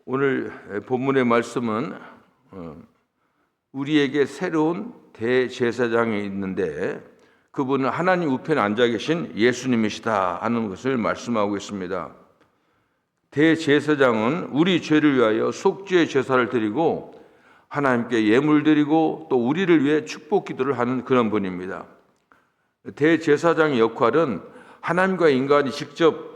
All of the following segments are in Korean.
오늘 본문의 말씀은 우리에게 새로운 대제사장이 있는데 그분은 하나님 우편에 앉아 계신 예수님이시다 하는 것을 말씀하고 있습니다. 대제사장은 우리 죄를 위하여 속죄 제사를 드리고 하나님께 예물 드리고 또 우리를 위해 축복 기도를 하는 그런 분입니다. 대제사장의 역할은 하나님과 인간이 직접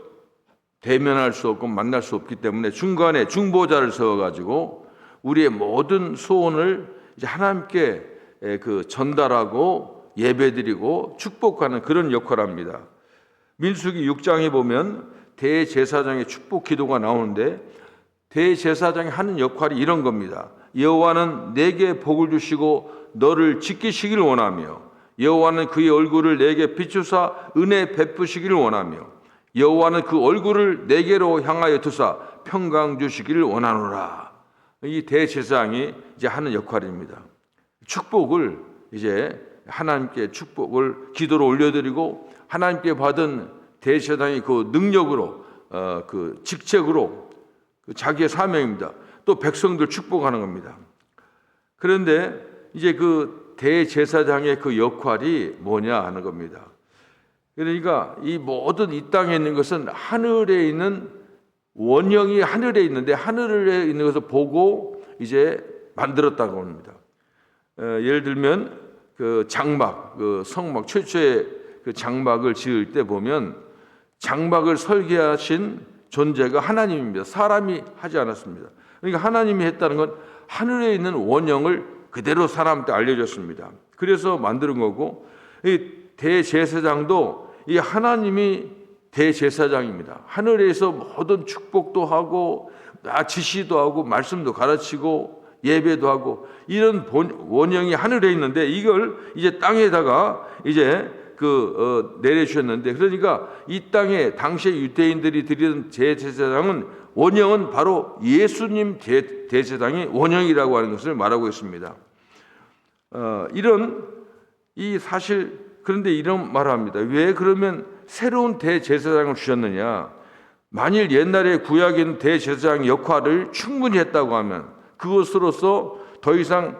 대면할 수 없고 만날 수 없기 때문에 중간에 중보자를 세워가지고 우리의 모든 소원을 이제 하나님께 전달하고 예배드리고 축복하는 그런 역할을 합니다. 민수기 6장에 보면 대제사장의 축복 기도가 나오는데 대제사장이 하는 역할이 이런 겁니다. 여호와는 내게 복을 주시고 너를 지키시기를 원하며 여호와는 그의 얼굴을 내게 비추사 은혜 베푸시기를 원하며 여호와는 그 얼굴을 내게로 향하여 두사 평강 주시기를 원하노라. 이 대제사장이 이제 하는 역할입니다. 축복을 이제 하나님께 축복을 기도로 올려드리고 하나님께 받은 대제사장이 그 능력으로 그 직책으로 자기의 사명입니다. 또 백성들 축복하는 겁니다. 그런데 이제 그 대제사장의 그 역할이 뭐냐 하는 겁니다. 그러니까 이 모든 이 땅에 있는 것은 하늘에 있는 원형이 하늘에 있는데 하늘에 있는 것을 보고 이제 만들었다고 합니다. 예를 들면 그 장막, 그 성막 최초의 그 장막을 지을 때 보면 장막을 설계하신 존재가 하나님입니다. 사람이 하지 않았습니다. 그러니까 하나님이 했다는 건 하늘에 있는 원형을 그대로 사람한테 알려줬습니다. 그래서 만드는 거고 이 대제사장도 이 하나님이 대제사장입니다. 하늘에서 모든 축복도 하고 지시도 하고 말씀도 가르치고 예배도 하고 이런 원형이 하늘에 있는데 이걸 이제 땅에다가 이제 내려주셨는데 그러니까 이 땅에 당시에 유대인들이 드리던 대제사장은 원형은 바로 예수님 대제사장이 원형이라고 하는 것을 말하고 있습니다. 그런데 이런 말을 합니다. 왜 그러면 새로운 대제사장을 주셨느냐? 만일 옛날에 구약에 있는 대제사장 역할을 충분히 했다고 하면 그것으로서 더 이상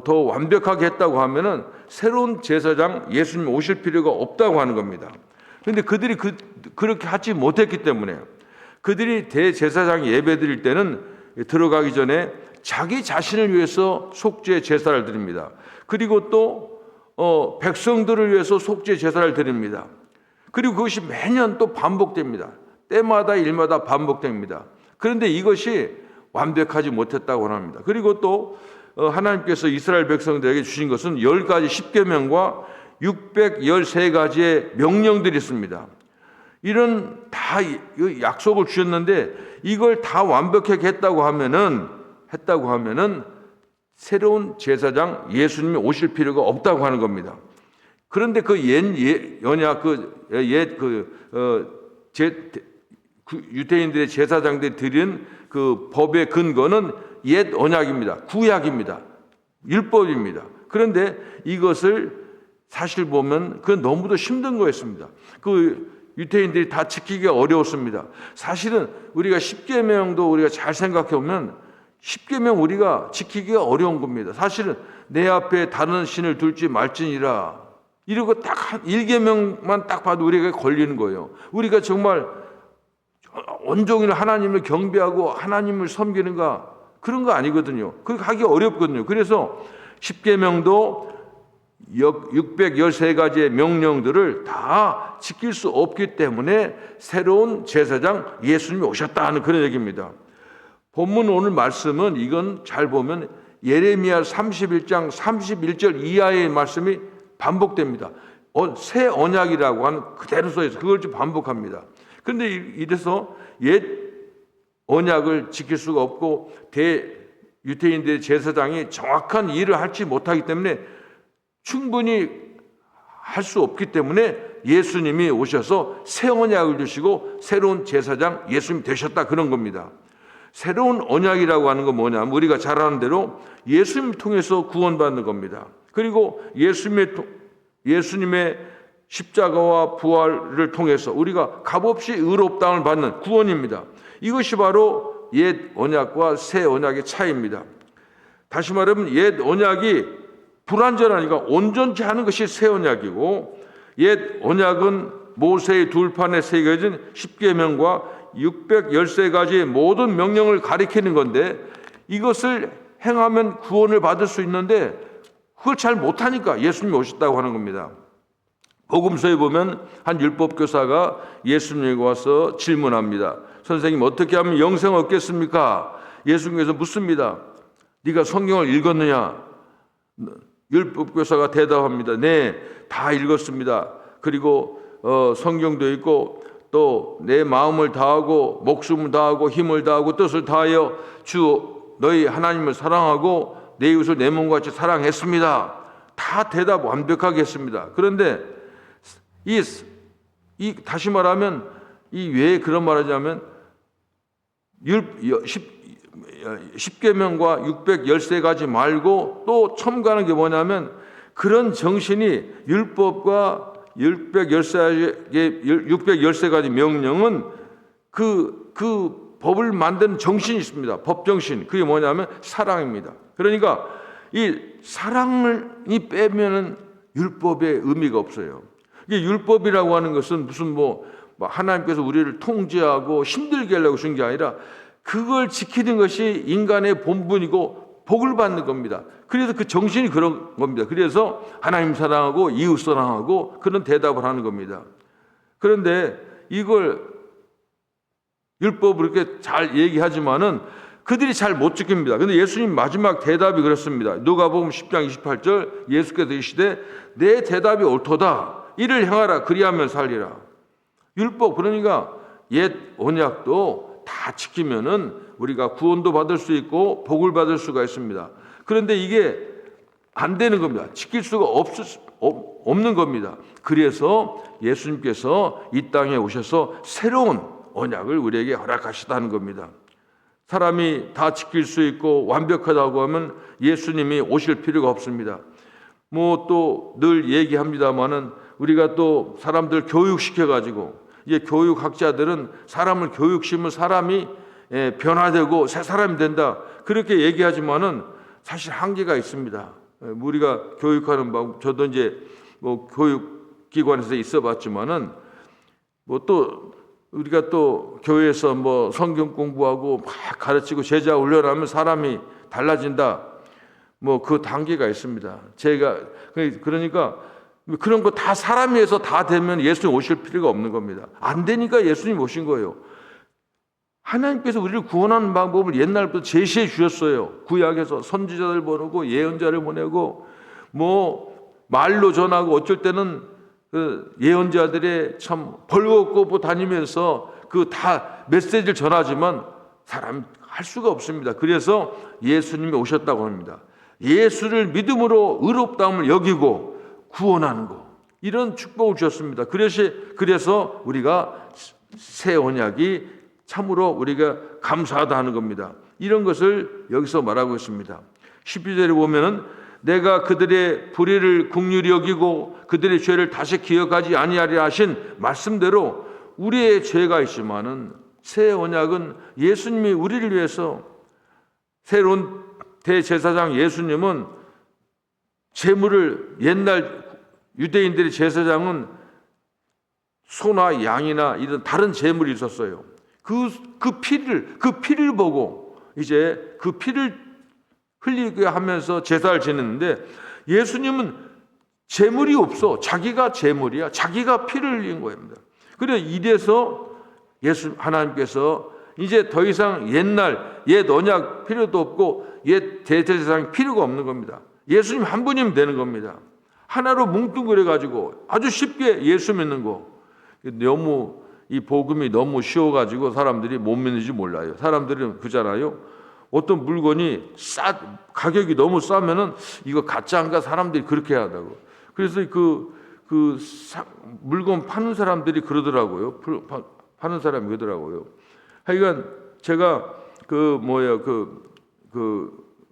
더 완벽하게 했다고 하면은 새로운 제사장 예수님 오실 필요가 없다고 하는 겁니다. 그런데 그들이 그렇게 하지 못했기 때문에 그들이 대제사장 예배 드릴 때는 들어가기 전에 자기 자신을 위해서 속죄 제사를 드립니다. 그리고 또 백성들을 위해서 속죄 제사를 드립니다. 그리고 그것이 매년 또 반복됩니다. 때마다 일마다 반복됩니다. 그런데 이것이 완벽하지 못했다고 합니다. 그리고 또 하나님께서 이스라엘 백성들에게 주신 것은 10가지 십계명과 613가지의 명령들이 있습니다. 이런 다 약속을 주셨는데 이걸 다 완벽하게 했다고 하면은 새로운 제사장 예수님이 오실 필요가 없다고 하는 겁니다. 그런데 유대인들의 제사장들이 드린 그 법의 근거는 옛 언약입니다. 구약입니다. 율법입니다. 그런데 이것을 사실 보면 그건 너무도 힘든 거였습니다. 유대인들이 다 지키기가 어려웠습니다. 사실은 우리가 십계명도 우리가 잘 생각해 보면 십계명 우리가 지키기가 어려운 겁니다. 사실은 내 앞에 다른 신을 둘지 말지니라 이러고 딱 1계명만 딱 봐도 우리가 걸리는 거예요. 우리가 정말 온종일 하나님을 경배하고 하나님을 섬기는가 그런 거 아니거든요. 그거 하기 어렵거든요. 그래서 십계명도 613가지의 명령들을 다 지킬 수 없기 때문에 새로운 제사장 예수님이 오셨다 하는 그런 얘기입니다. 본문 오늘 말씀은 이건 잘 보면 예레미야 31장 31절 이하의 말씀이 반복됩니다. 새 언약이라고 하는 그대로 써있어요. 그걸 좀 반복합니다. 그런데 이래서 옛 언약을 지킬 수가 없고 유대인들의 제사장이 정확한 일을 하지 못하기 때문에 충분히 할 수 없기 때문에 예수님이 오셔서 새 언약을 주시고 새로운 제사장 예수님이 되셨다 그런 겁니다. 새로운 언약이라고 하는 건 뭐냐면 우리가 잘 아는 대로 예수님 통해서 구원받는 겁니다. 그리고 예수님의 십자가와 부활을 통해서 우리가 값없이 의롭다함을 받는 구원입니다. 이것이 바로 옛 언약과 새 언약의 차이입니다. 다시 말하면 옛 언약이 불완전하니까 온전치 않은 것이 새 언약이고, 옛 언약은 모세의 둘판에 새겨진 십계명과 613가지의 모든 명령을 가리키는 건데, 이것을 행하면 구원을 받을 수 있는데 그걸 잘 못하니까 예수님이 오셨다고 하는 겁니다. 복음서에 보면 한 율법교사가 예수님에게 와서 질문합니다. 선생님, 어떻게 하면 영생을 얻겠습니까? 예수님께서 묻습니다. 네가 성경을 읽었느냐? 율법교사가 대답합니다. 네, 다 읽었습니다. 그리고 성경도 읽고 또 내 마음을 다하고 목숨을 다하고 힘을 다하고 뜻을 다하여 주 너희 하나님을 사랑하고 내 이웃을 내 몸과 같이 사랑했습니다. 다 대답 완벽하게 했습니다. 그런데 다시 말하면 왜 그런 말하자면 10계명과 613가지 말고 또 첨가하는 게 뭐냐면, 그런 정신이 율법과 613가지 명령은 그 법을 만드는 정신이 있습니다. 법정신. 그게 뭐냐면 사랑입니다. 그러니까 이 사랑이 빼면은 율법의 의미가 없어요. 이게 율법이라고 하는 것은 무슨 뭐 하나님께서 우리를 통제하고 힘들게 하려고 주신 게 아니라 그걸 지키는 것이 인간의 본분이고 복을 받는 겁니다. 그래서 그 정신이 그런 겁니다. 그래서 하나님 사랑하고 이웃 사랑하고 그런 대답을 하는 겁니다. 그런데 이걸 율법을 이렇게 잘 얘기하지만은 그들이 잘 못 지킵니다. 그런데 예수님 마지막 대답이 그렇습니다. 누가복음 10장 28절 예수께서 이르시되 내 대답이 옳도다. 이를 행하라. 그리하면 살리라. 율법, 그러니까 옛 언약도 다 지키면은 우리가 구원도 받을 수 있고 복을 받을 수가 있습니다. 그런데 이게 안 되는 겁니다. 지킬 수가 없는 겁니다. 그래서 예수님께서 이 땅에 오셔서 새로운 언약을 우리에게 허락하시다는 겁니다. 사람이 다 지킬 수 있고 완벽하다고 하면 예수님이 오실 필요가 없습니다. 뭐 또 늘 얘기합니다마는 우리가 또 사람들 교육시켜가지고, 이제 교육학자들은 사람을 교육시키면 사람이 변화되고 새 사람이 된다, 그렇게 얘기하지만은 사실 한계가 있습니다. 우리가 교육하는 방, 저도 이제 뭐 교육기관에서 있어봤지만은 뭐 또 우리가 또 교회에서 뭐 성경 공부하고 막 가르치고 제자 훈련하면 사람이 달라진다, 뭐 그 단계가 있습니다. 그러니까 그런 거 다 사람이 해서 다 되면 예수님 오실 필요가 없는 겁니다. 안 되니까 예수님 오신 거예요. 하나님께서 우리를 구원하는 방법을 옛날부터 제시해 주셨어요. 구약에서 선지자들 보내고 예언자를 보내고 뭐 말로 전하고, 어쩔 때는 그 예언자들의 참 벌거벗고 다니면서 그 다 메시지를 전하지만 사람 할 수가 없습니다. 그래서 예수님이 오셨다고 합니다. 예수를 믿음으로 의롭다함을 여기고 구원하는 것, 이런 축복을 주셨습니다. 그래서 우리가 새 언약이 참으로 우리가 감사하다 하는 겁니다. 이런 것을 여기서 말하고 있습니다. 12절에 보면은 내가 그들의 불의를 긍휼히 여기고 그들의 죄를 다시 기억하지 아니하리라 하신 말씀대로 우리의 죄가 있지만은 새 언약은 예수님이 우리를 위해서, 새로운 대제사장 예수님은 제물을, 옛날 유대인들의 제사장은 소나 양이나 이런 다른 제물이 있었어요. 그 피를 보고 이제 그 피를 흘리게 하면서 제사를 지냈는데, 예수님은 제물이 없어. 자기가 제물이야. 자기가 피를 흘린 겁니다. 그래 이래서 하나님께서 이제 더 이상 옛 언약 필요도 없고 옛 대제사장 필요가 없는 겁니다. 예수님 한 분이면 되는 겁니다. 하나로 뭉뚱그려 가지고 아주 쉽게 예수 믿는 거. 너무 이 복음이 너무 쉬워가지고 사람들이 못 믿는지 몰라요. 사람들은 그잖아요. 어떤 물건이 가격이 너무 싸면은 이거 가짜인가, 사람들이 그렇게 한다고. 그래서 물건 파는 사람들이 그러더라고요. 파는 사람이 그러더라고요. 하여간 제가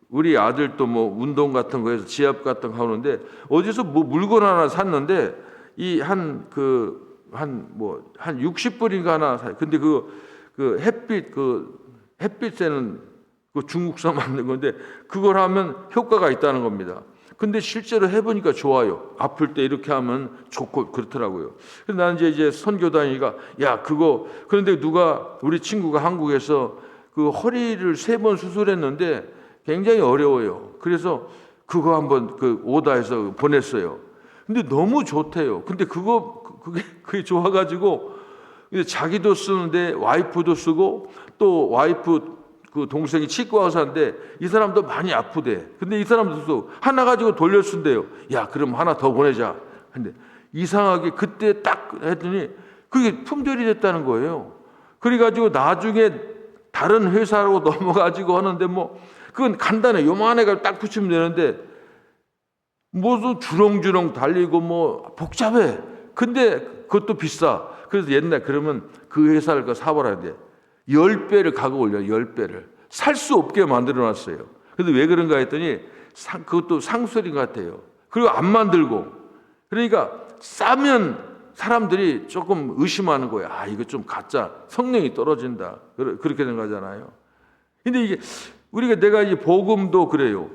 우리 아들도 뭐 운동 같은 거에서 지압 같은 거 하는데, 어디서 뭐 물건 하나 샀는데 한 60불인가 하나 사요. 근데 그 햇빛에는 그 중국산 만든 건데 그걸 하면 효과가 있다는 겁니다. 근데 실제로 해보니까 좋아요. 아플 때 이렇게 하면 좋고 그렇더라고요. 그래서 나는 이제 선교 다니니까 야 그거 그런데 누가 우리 친구가 한국에서 그 허리를 3번 수술했는데 굉장히 어려워요. 그래서 그거 한번 그 오다해서 보냈어요. 근데 너무 좋대요. 근데 그게 좋아가지고 자기도 쓰는데 와이프도 쓰고 또 와이프 그 동생이 치과 의사인데 이 사람도 많이 아프대. 근데 이 사람도 하나 가지고 돌려 쓴대요. 야, 그럼 하나 더 보내자. 근데 이상하게 그때 딱 했더니 그게 품절이 됐다는 거예요. 그래가지고 나중에 다른 회사로 넘어가지고 하는데 뭐 그건 간단해. 요만한 애가 딱 붙이면 되는데 무슨 주렁주렁 달리고 뭐 복잡해. 근데 그것도 비싸. 그래서 옛날 그러면 그 회사를 사버려야 돼. 10배를 가격 올려요. 10배를. 살 수 없게 만들어놨어요. 그래서 왜 그런가 했더니 그것도 상술인 것 같아요. 그리고 안 만들고. 그러니까 싸면 사람들이 조금 의심하는 거예요. 아, 이거 좀 가짜. 성능이 떨어진다. 그렇게 생각하잖아요. 근데 이게 내가 이 복음도 그래요.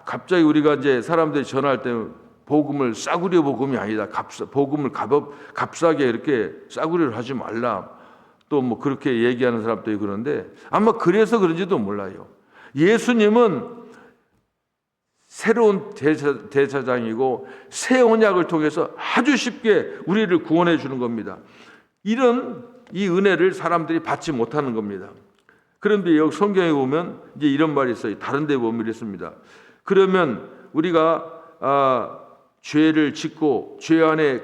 갑자기 우리가 이제 사람들이 전할 때 복음을 싸구려 복음이 아니다. 복음을 값싸게 이렇게 싸구려를 하지 말라. 또 뭐 그렇게 얘기하는 사람도 있고 그런데 아마 그래서 그런지도 몰라요. 예수님은 새로운 대제사장이고 새 언약을 통해서 아주 쉽게 우리를 구원해 주는 겁니다. 이 은혜를 사람들이 받지 못하는 겁니다. 그런데 여기 성경에 보면 이제 이런 말이 있어요. 다른 데 보면 이랬습니다. 그러면 우리가 죄를 짓고 죄 안에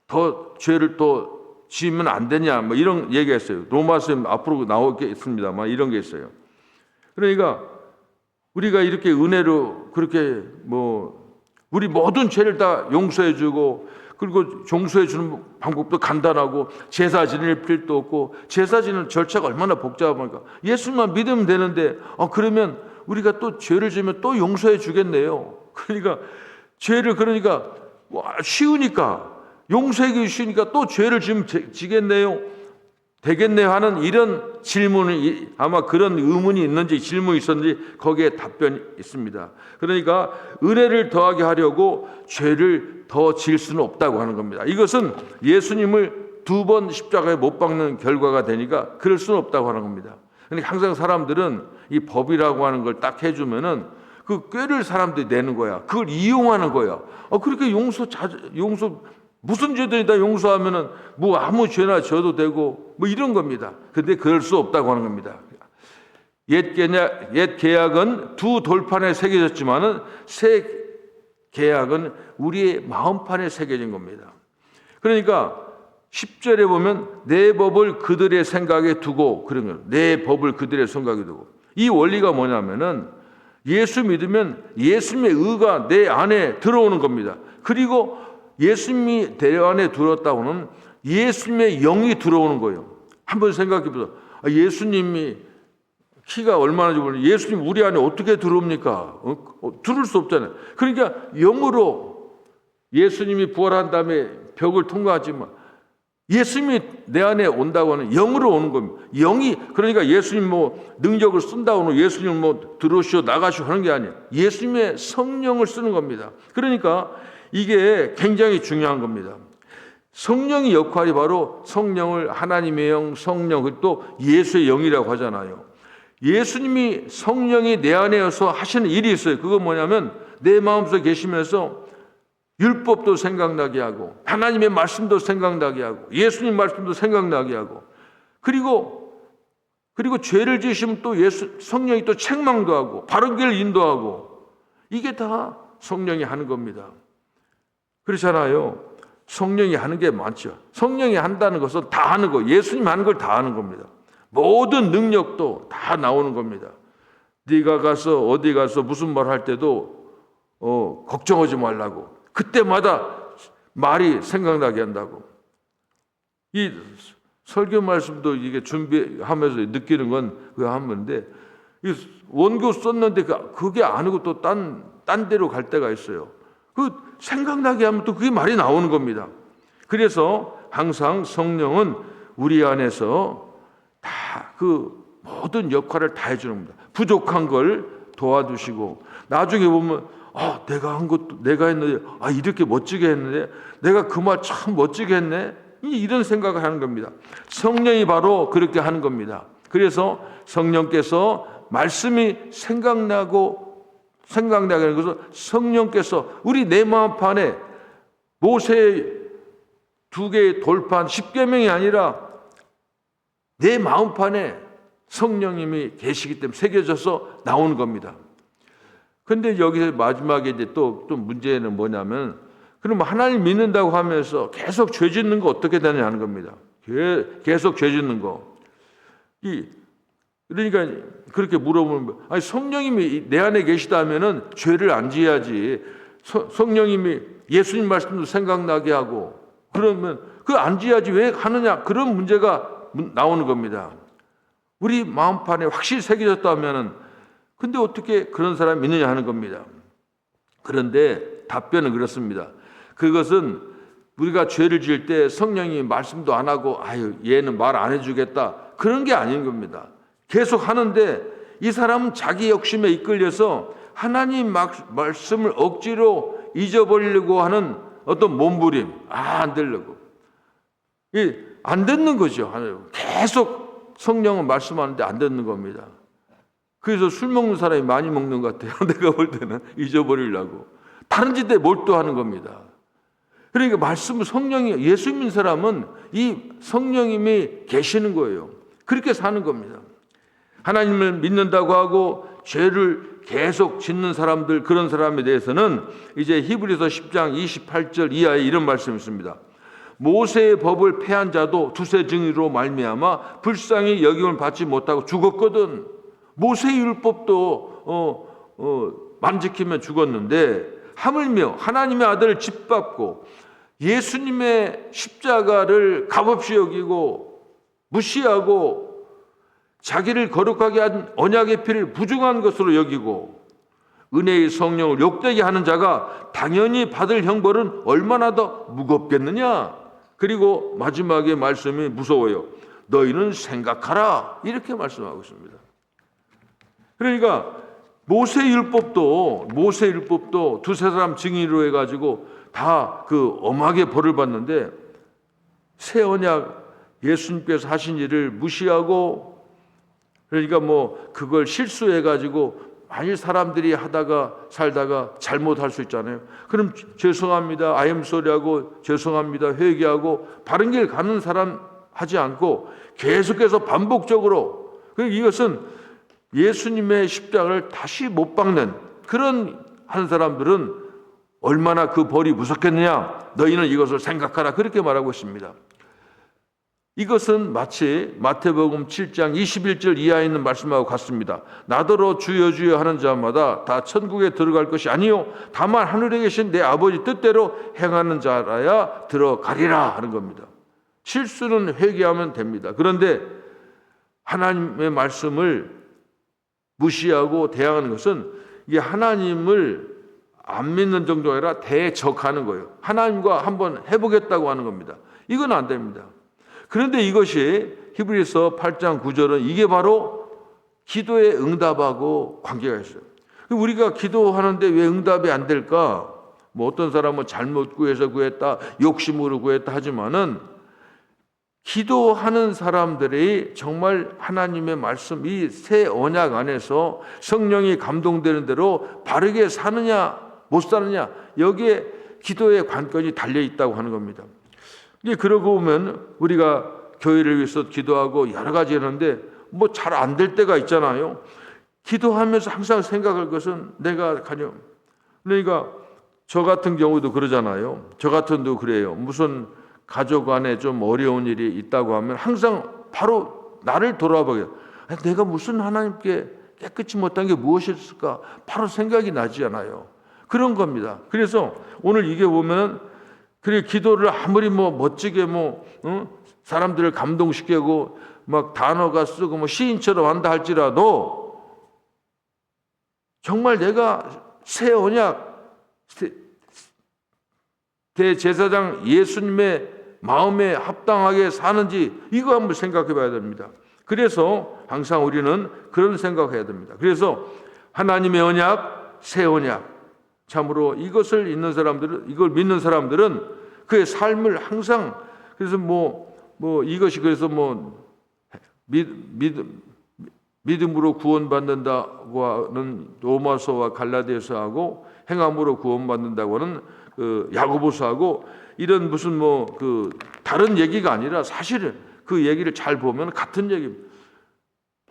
더 죄를 또 지으면 안 되냐 뭐 이런 얘기가 있어요. 로마서 앞으로 나오겠습니다만 이런 게 있어요. 그러니까 우리가 이렇게 은혜로 그렇게 우리 모든 죄를 다 용서해 주고 그리고 용서해 주는 방법도 간단하고 제사 지낼 필요도 없고 제사 지는 절차가 얼마나 복잡합니까? 예수만 믿으면 되는데 그러면 우리가 또 죄를 지으면 또 용서해 주겠네요. 그러니까 죄를 쉬우니까 용서하기 쉬우니까 또 죄를 지겠네요. 되겠네요 하는 이런 질문이 아마 그런 의문이 있는지 질문이 있었는지 거기에 답변이 있습니다. 그러니까 은혜를 더하게 하려고 죄를 더 지을 수는 없다고 하는 겁니다. 이것은 예수님을 2번 십자가에 못 박는 결과가 되니까 그럴 수는 없다고 하는 겁니다. 그러니까 항상 사람들은 이 법이라고 하는 걸 딱 해주면은 그 꾀를 사람들이 내는 거야. 그걸 이용하는 거야. 그렇게 용서 무슨 죄들이 다 용서하면은 뭐 아무 죄나 져도 되고 뭐 이런 겁니다. 근데 그럴 수 없다고 하는 겁니다. 옛 계약은 2 돌판에 새겨졌지만은 새 계약은 우리의 마음판에 새겨진 겁니다. 그러니까 10절에 보면 내 법을 그들의 생각에 두고 그런 거예요. 내 법을 그들의 생각에 두고. 이 원리가 뭐냐면은 예수 믿으면 예수님의 의가 내 안에 들어오는 겁니다. 그리고 예수님이 내 안에 들어왔다고는 예수님의 영이 들어오는 거예요. 한번 생각해 보세요. 예수님이 키가 얼마나 좋으면 예수님 우리 안에 어떻게 들어옵니까? 들을 수 없잖아요. 그러니까 영으로 예수님이 부활한 다음에 벽을 통과하지만 예수님이 내 안에 온다고 하는 영으로 오는 겁니다. 영이 그러니까 예수님 능력을 쓴다고 하는 예수님 들어오시오 나가시오 하는 게 아니에요. 예수님의 성령을 쓰는 겁니다. 그러니까 이게 굉장히 중요한 겁니다. 성령의 역할이 바로 성령을 하나님의 영, 성령, 또 예수의 영이라고 하잖아요. 예수님이 성령이 내 안에서 하시는 일이 있어요. 그건 뭐냐면 내 마음속에 계시면서 율법도 생각나게 하고 하나님의 말씀도 생각나게 하고 예수님 말씀도 생각나게 하고 그리고 죄를 지으시면 또 성령이 또 책망도 하고 바른 길을 인도하고 이게 다 성령이 하는 겁니다. 그렇잖아요. 성령이 하는 게 많죠. 성령이 한다는 것은 다 하는 거. 예수님 하는 걸 다 하는 겁니다. 모든 능력도 다 나오는 겁니다. 네가 가서 어디 가서 무슨 말 할 때도 걱정하지 말라고. 그때마다 말이 생각나게 한다고. 이 설교 말씀도 이게 준비하면서 느끼는 건 그거 한 건데 원고 썼는데 그게 아니고 또 딴 데로 갈 때가 있어요. 그 생각나게 하면 또 그게 말이 나오는 겁니다. 그래서 항상 성령은 우리 안에서 다 그 모든 역할을 다 해주는 겁니다. 부족한 걸 도와주시고 나중에 보면 내가 한 것도 내가 했는데 이렇게 멋지게 했는데 내가 그 말 참 멋지게 했네 이런 생각을 하는 겁니다. 성령이 바로 그렇게 하는 겁니다. 그래서 성령께서 말씀이 생각나게 하는 것은 성령께서 우리 내 마음판에 모세의 2개의 돌판 10계명이 아니라 내 마음판에 성령님이 계시기 때문에 새겨져서 나오는 겁니다. 그런데 여기서 마지막에 이제 또 문제는 뭐냐면 그럼 하나님 믿는다고 하면서 계속 죄 짓는 거 어떻게 되냐는 겁니다. 계속 죄 짓는 거. 그러니까 그렇게 물어보면 성령님이 내 안에 계시다면은 죄를 안 지어야지. 성령님이 예수님 말씀도 생각나게 하고 그러면 안 지어야지 왜 하느냐 그런 문제가 나오는 겁니다. 우리 마음판에 확실히 새겨졌다면은 근데 어떻게 그런 사람이 있느냐 하는 겁니다. 그런데 답변은 그렇습니다. 그것은 우리가 죄를 지을 때 성령이 말씀도 안 하고 얘는 말 안 해주겠다 그런 게 아닌 겁니다. 계속 하는데 이 사람은 자기 욕심에 이끌려서 하나님 말씀을 억지로 잊어버리려고 하는 어떤 몸부림 안 되려고 안 듣는 거죠. 계속 성령은 말씀하는데 안 듣는 겁니다. 그래서 술 먹는 사람이 많이 먹는 것 같아요. 내가 볼 때는 잊어버리려고 다른 짓에 몰두하는 겁니다. 그러니까 말씀은 성령이 예수 믿는 사람은 이 성령님이 계시는 거예요. 그렇게 사는 겁니다. 하나님을 믿는다고 하고 죄를 계속 짓는 사람들 그런 사람에 대해서는 이제 히브리서 10장 28절 이하에 이런 말씀이 있습니다. 모세의 법을 폐한 자도 두세 증인으로 말미암아 불쌍히 여김을 받지 못하고 죽었거든. 모세의 율법도 만지키면 죽었는데 하물며 하나님의 아들을 짓밟고 예수님의 십자가를 값없이 여기고 무시하고 자기를 거룩하게 한 언약의 피를 부정한 것으로 여기고 은혜의 성령을 욕되게 하는 자가 당연히 받을 형벌은 얼마나 더 무겁겠느냐. 그리고 마지막에 말씀이 무서워요. 너희는 생각하라 이렇게 말씀하고 있습니다. 그러니까 모세 율법도 두세 사람 증인으로 해가지고 다 그 엄하게 벌을 받는데 새 언약 예수님께서 하신 일을 무시하고 그러니까 그걸 실수해가지고 만일 사람들이 살다가 잘못할 수 있잖아요. 그럼 죄송합니다. I am sorry하고 죄송합니다. 회개하고 바른 길 가는 사람 하지 않고 계속해서 반복적으로 이것은 예수님의 십자가를 다시 못 박는 그런 한 사람들은 얼마나 그 벌이 무섭겠느냐. 너희는 이것을 생각하라. 그렇게 말하고 있습니다. 이것은 마치 마태복음 7장 21절 이하에 있는 말씀하고 같습니다. 나더러 주여 주여 하는 자마다 다 천국에 들어갈 것이 아니요 다만 하늘에 계신 내 아버지 뜻대로 행하는 자라야 들어가리라 하는 겁니다. 실수는 회개하면 됩니다. 그런데 하나님의 말씀을 무시하고 대항하는 것은 이게 하나님을 안 믿는 정도가 아니라 대적하는 거예요. 하나님과 한번 해보겠다고 하는 겁니다. 이건 안 됩니다. 그런데 이것이 히브리서 8장 9절은 이게 바로 기도의 응답하고 관계가 있어요. 우리가 기도하는데 왜 응답이 안 될까? 어떤 사람은 잘못 구해서 구했다, 욕심으로 구했다 하지만은 기도하는 사람들이 정말 하나님의 말씀, 이 새 언약 안에서 성령이 감동되는 대로 바르게 사느냐, 못 사느냐, 여기에 기도의 관건이 달려 있다고 하는 겁니다. 그러고 보면 우리가 교회를 위해서 기도하고 여러 가지 하는데 잘 안 될 때가 있잖아요. 기도하면서 항상 생각할 것은 내가 그러니까 저 같은 경우도 그러잖아요. 저 같은 경우도 그래요. 무슨 가족 안에 좀 어려운 일이 있다고 하면 항상 바로 나를 돌아보게 내가 무슨 하나님께 깨끗이 못한 게 무엇이었을까 바로 생각이 나지 않아요. 그런 겁니다. 그래서 오늘 이게 보면 그래 기도를 아무리 멋지게 사람들을 감동시키고 막 단어가 쓰고 시인처럼 한다 할지라도 정말 내가 새 언약 대제사장 예수님의 마음에 합당하게 사는지 이거 한번 생각해 봐야 됩니다. 그래서 항상 우리는 그런 생각해야 됩니다. 그래서 하나님의 언약, 새 언약, 참으로 이것을 믿는 사람들은 그의 삶을 항상, 그래서 이것이 그래서 믿음으로 구원받는다고 하는 로마서와 갈라디아서하고 행함으로 구원받는다고 하는 야고보서하고 이런 무슨 다른 얘기가 아니라 사실은 그 얘기를 잘 보면 같은 얘기입니다.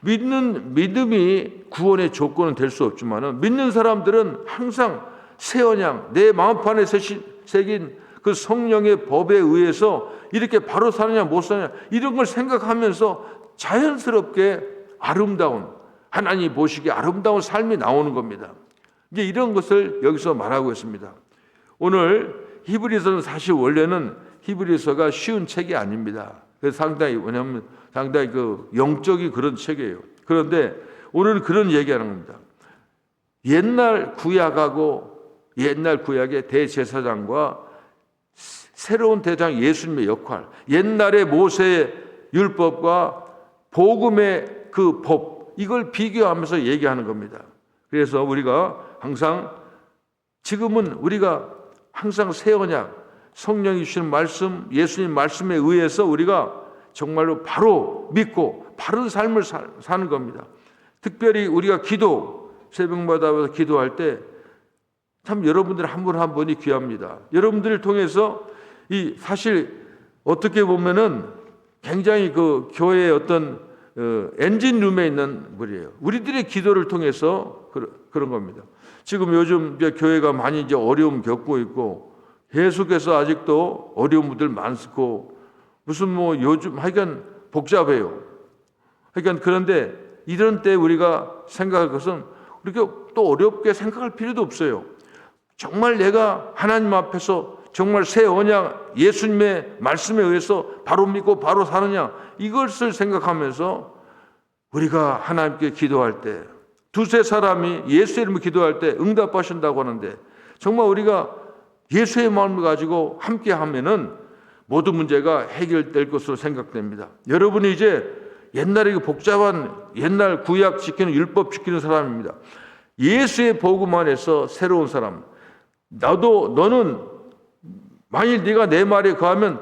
믿음이 구원의 조건은 될 수 없지만 믿는 사람들은 항상 새 언약, 내 마음판에 새긴 그 성령의 법에 의해서 이렇게 바로 사느냐 못 사느냐 이런 걸 생각하면서 자연스럽게 아름다운, 하나님이 보시기에 아름다운 삶이 나오는 겁니다. 이제 이런 것을 여기서 말하고 있습니다. 오늘 히브리서는 사실 원래는 히브리서가 쉬운 책이 아닙니다. 그래서 상당히 영적인 그런 책이에요. 그런데 오늘은 그런 얘기하는 겁니다. 옛날 구약의 대제사장과 새로운 대장 예수님의 역할, 옛날의 모세의 율법과 복음의 그 법, 이걸 비교하면서 얘기하는 겁니다. 그래서 우리가 항상 지금은 우리가 항상 새 언약, 성령이 주시는 말씀, 예수님 말씀에 의해서 우리가 정말로 바로 믿고 바른 삶을 사는 겁니다. 특별히 우리가 새벽마다 기도할 때 참 여러분들 한 분 한 분이 귀합니다. 여러분들을 통해서 사실 어떻게 보면은 굉장히 그 교회의 어떤 엔진룸에 있는 분이에요. 우리들의 기도를 통해서 그런 겁니다. 지금 요즘 교회가 많이 이제 어려움 겪고 있고 계속해서 아직도 어려움들 많고 무슨 요즘 하여간 복잡해요. 하여간 그런데 이런 때 우리가 생각할 것은 우리가 또 어렵게 생각할 필요도 없어요. 정말 내가 하나님 앞에서 정말 새 언약 예수님의 말씀에 의해서 바로 믿고 바로 사느냐 이것을 생각하면서 우리가 하나님께 기도할 때 두세 사람이 예수의 이름으로 기도할 때 응답하신다고 하는데 정말 우리가 예수의 마음을 가지고 함께 하면은 모든 문제가 해결될 것으로 생각됩니다. 여러분이 이제 옛날에 복잡한 옛날 구약 지키는 율법 지키는 사람입니다. 예수의 복음 안에서 새로운 사람. 너는 만일 네가 내 말에 거하면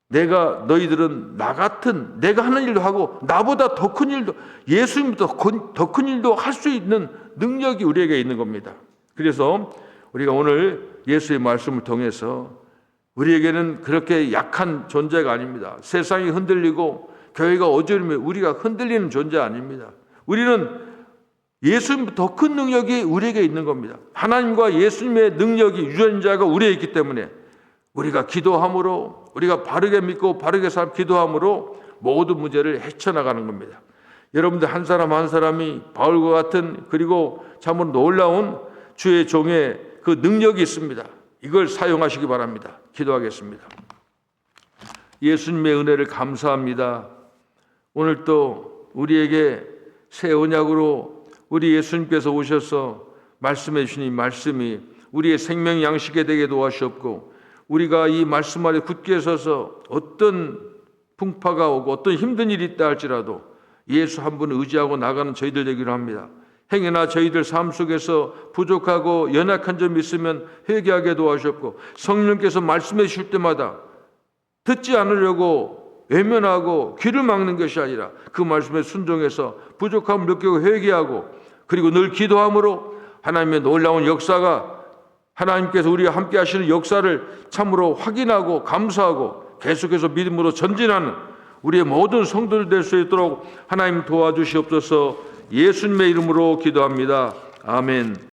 너희들은 나 같은 내가 하는 일도 하고 나보다 더 큰 일도 예수님보다 더 큰 일도 할 수 있는 능력이 우리에게 있는 겁니다. 그래서 우리가 오늘 예수의 말씀을 통해서 우리에게는 그렇게 약한 존재가 아닙니다. 세상이 흔들리고 교회가 어지르면 우리가 흔들리는 존재 아닙니다. 우리는 예수님보다 더 큰 능력이 우리에게 있는 겁니다. 하나님과 예수님의 능력이 유전자가 우리에 있기 때문에 우리가 기도함으로 우리가 바르게 믿고 바르게 기도함으로 모든 문제를 헤쳐나가는 겁니다. 여러분들 한 사람 한 사람이 바울과 같은 그리고 참으로 놀라운 주의 종의 그 능력이 있습니다. 이걸 사용하시기 바랍니다. 기도하겠습니다. 예수님의 은혜를 감사합니다. 오늘 또 우리에게 새 언약으로 우리 예수님께서 오셔서 말씀해 주신 이 말씀이 우리의 생명 양식에 되게 도와주셨고 우리가 이 말씀 아래 굳게 서서 어떤 풍파가 오고 어떤 힘든 일이 있다 할지라도 예수 한 분을 의지하고 나가는 저희들 되기로 합니다. 행여나 저희들 삶 속에서 부족하고 연약한 점이 있으면 회개하게 도와주셨고 성령께서 말씀해 주실 때마다 듣지 않으려고 외면하고 귀를 막는 것이 아니라 그 말씀에 순종해서 부족함을 느끼고 회개하고 그리고 늘 기도함으로 하나님의 놀라운 역사가 하나님께서 우리와 함께 하시는 역사를 참으로 확인하고 감사하고 계속해서 믿음으로 전진하는 우리의 모든 성도들 될 수 있도록 하나님 도와주시옵소서. 예수님의 이름으로 기도합니다. 아멘.